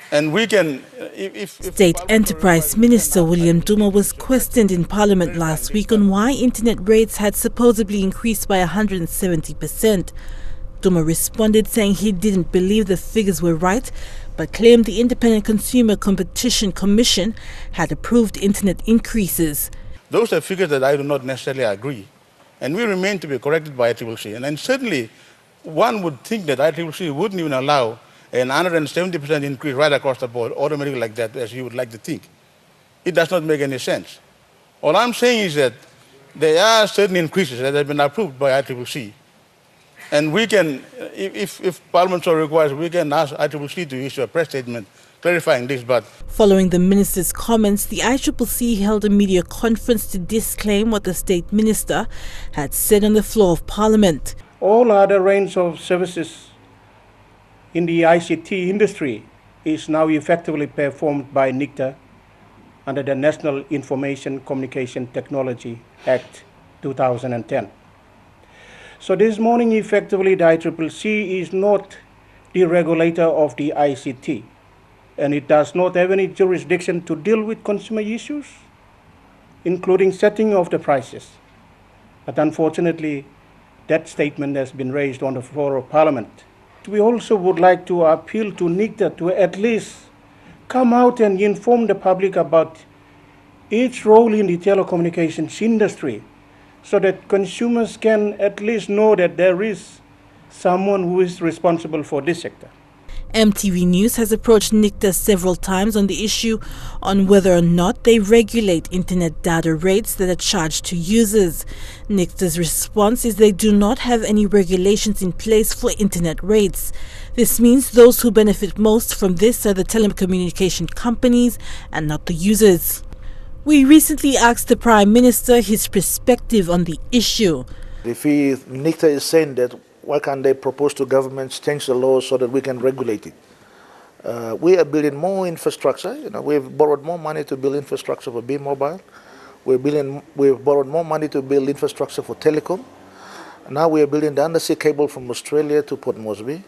And we can, State Enterprise Minister William Duma was questioned in Parliament last week on why internet rates had supposedly increased by 170%. Duma responded saying he didn't believe the figures were right, but claimed the Independent Consumer Competition Commission had approved internet increases. Those are figures that I do not necessarily agree, and we remain to be corrected by ICCC. And certainly, one would think that ICCC wouldn't even allow an 170% increase right across the board, automatically like that, as you would like to think. It does not make any sense. All I'm saying is that there are certain increases that have been approved by ICCC. And we can, if Parliament so requires, we can ask ICCC to issue a press statement clarifying this. But following the minister's comments, the ICCC held a media conference to disclaim what the state minister had said on the floor of Parliament. All other range of services in the ICT industry is now effectively performed by NICTA under the National Information Communication Technology Act 2010. So this morning, effectively, the ICCC is not the regulator of the ICT, and it does not have any jurisdiction to deal with consumer issues, including setting of the prices. But unfortunately, that statement has been raised on the floor of Parliament. We also would like to appeal to NICTA to at least come out and inform the public about its role in the telecommunications industry, so that consumers can at least know that there is someone who is responsible for this sector. EMTV News has approached NICTA several times on the issue on whether or not they regulate internet data rates that are charged to users. NICTA's response is they do not have any regulations in place for internet rates. This means those who benefit most from this are the telecommunication companies and not the users. We recently asked the Prime Minister his perspective on the issue. If NICTA is saying that, why can't they propose to governments change the law so that we can regulate it? We are building more infrastructure. We've borrowed more money to build infrastructure for B-Mobile. We've borrowed more money to build infrastructure for telecom. Now we are building the undersea cable from Australia to Port Moresby.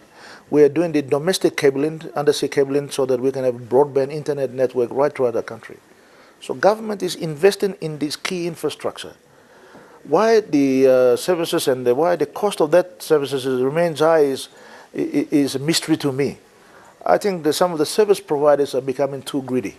We are doing the domestic cabling, undersea cabling, so that we can have broadband internet network right throughout the country. So government is investing in this key infrastructure. Why the services and why the cost of that services remains high is a mystery to me. I think that some of the service providers are becoming too greedy.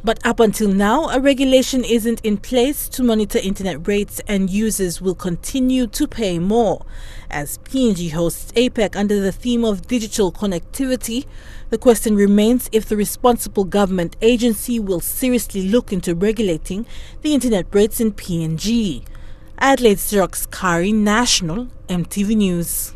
But up until now, a regulation isn't in place to monitor internet rates, and users will continue to pay more. As PNG hosts APEC under the theme of digital connectivity, the question remains if the responsible government agency will seriously look into regulating the internet rates in PNG. Adelaide's Xerox Kari, National EMTV News.